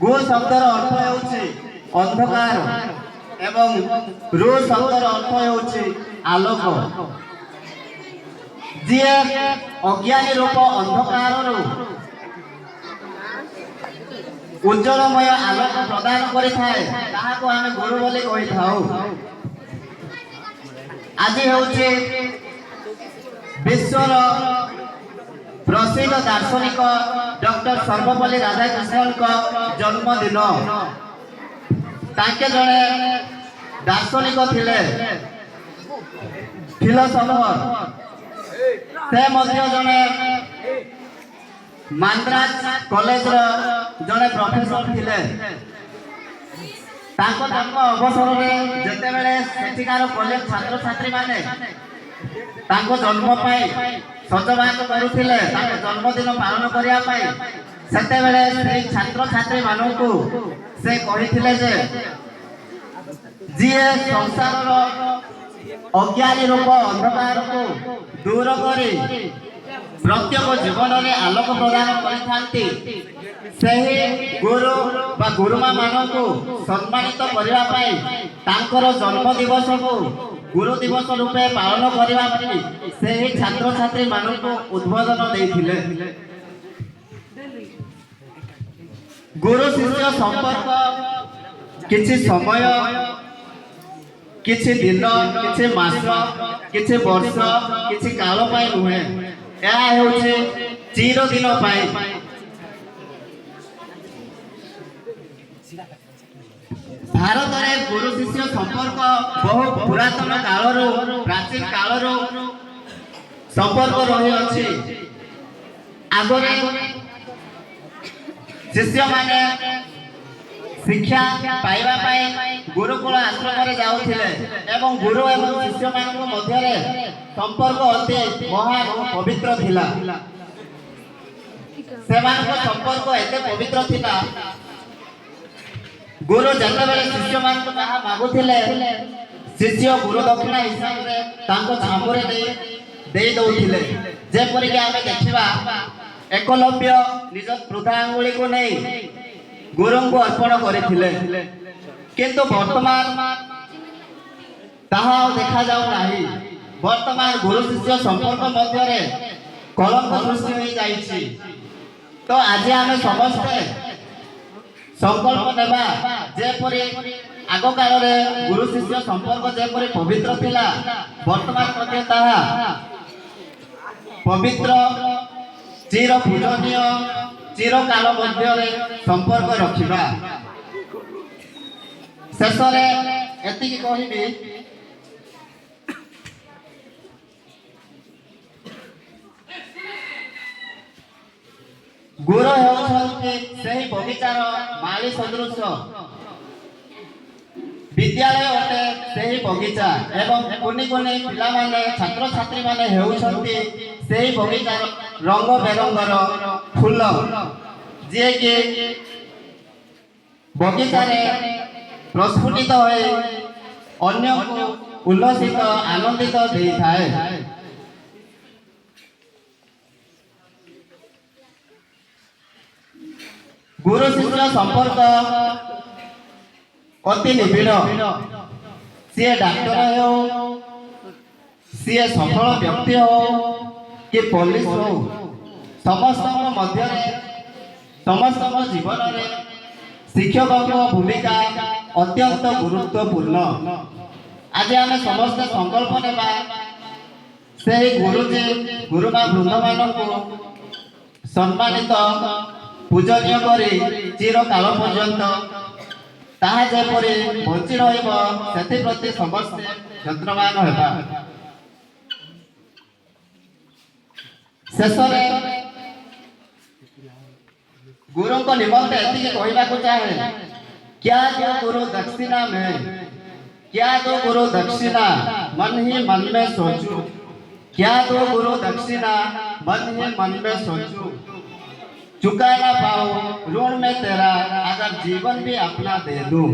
गो शब्दर अर्थ होउछि अंधकार एवं रो शब्दर अर्थ होउछि आलोक। जी अज्ञानी रूप अंधकार उज्जवलमय आलोक प्रदान करिथाए ताहाको आमे गुरु बोली कहिथाउ। आज होउछि विश्वर प्रसिद्ध दार्शनिक डॉक्टर सर्वपल्ली राधाकृष्णन का जन्मदिन। ताके जड़े दार्शनिक थिले फिलोसोफर से मध्य जड़े मांद्राज कॉलेज रो जड़े प्रोफेसर थिले। ताको जन्म अवसर में जेते बेले सेठिकार कॉलेज छात्र छात्री माने ताको जन्म पाई सजबाग करुथिले ताको जन्मदिन पालन करिया पाई सेते बेले से छात्र छात्री मानकु से कहिथिले जे जिए संसार रो अज्ञानी रूप अंधकार को दूर करी प्रत्येक जीवन में आलोक प्रदान करिथांती सेही गुरु बा गुरुमा मानकु सम्मानित करिवा पाई तांकर जन्म दिवस को गुरु दिवस रूपे पालन करने से ही छात्र छात्री मानक उद्बोधन देथिले। गुरु शिष्य संपर्क किछि समय किछि दिन किछि मास किछि वर्ष किछि काल पाई नुहे या हेउछे चिर दिन पाई। भारत में गुरु शिष्य संपर्क बहु पुरातन काल प्राचीन काल संपर्क रही अच्छी। आगरे शिष्य माने शिक्षा पाइबा पाई गुरुकुल आश्रम जाउथिले एवं गुरु एवं शिष्य मानक मध्य संपर्क अति महान पवित्र थिला। सेमानक संपर्क एते पवित्र थिला गुरु जते बेले शिष्य मान को कहा मागुथिले शिष्य गुरु दक्षिणा हिसाब रे तांको छामुरे दे दउथिले। जे परि के आमे देखिबा एकलव्य निज वृद्धा अंगुली को नै गुरु को अर्पण करिथिले किंतु वर्तमान ताहा देखा जाउ नाही। वर्तमान गुरु शिष्य संपर्क मध्य रे कलंक सृष्टि होई जाईछि। तो आज आमे समस्त संकल्प नेबा जेपरि आग काल रे गुरु शिष्य संपर्क जेपरि पवित्र थिला वर्तमान मध्ये ताहा पवित्र चिर पूजनीय चिर काल मध्य रे संपर्क रखिबा। शेष रे एतिकी कहिबी गुरु हेउछन्ति सेही बगीचार माली सदृश विद्यालय अटे सेही बगीचा एवं कुनी कुनी पिला माने छात्र छात्री माने हेउछन्ति सेही बगीचार रंग बेरंगर फूल जे के बगीचा रे प्रस्फुटित होए अन्य को उल्लसित आनंदित देई थाए। गुरु शिष्य संपर्क अति निबिड़। सी डाक्टर हो सी सफल व्यक्ति हो कि पुलिस हो समस्त मध्य समस्त जीवन में शिक्षक भूमिका अत्यंत गुरुत्वपूर्ण। आज आम समस्त संकल्प नेबा से गुरुजी गुरुमा वृंद मान सम्मानित पूजनीय करी चिर काल पर्यंत ताहा जेपरि बंची रहिब सेति प्रति समस्त यत्नवान हेबा। शेष गुरु को निमंत्रण एतिके कहबा को चाहे क्या दो गुरु दक्षिणा में क्या दो गुरु दक्षिणा मन ही मन में सोचूं क्या दो गुरु दक्षिणा मन ही मन में सोचूं चुका ना पाओ ऋण में तेरा अगर जीवन भी अपना दे दूं।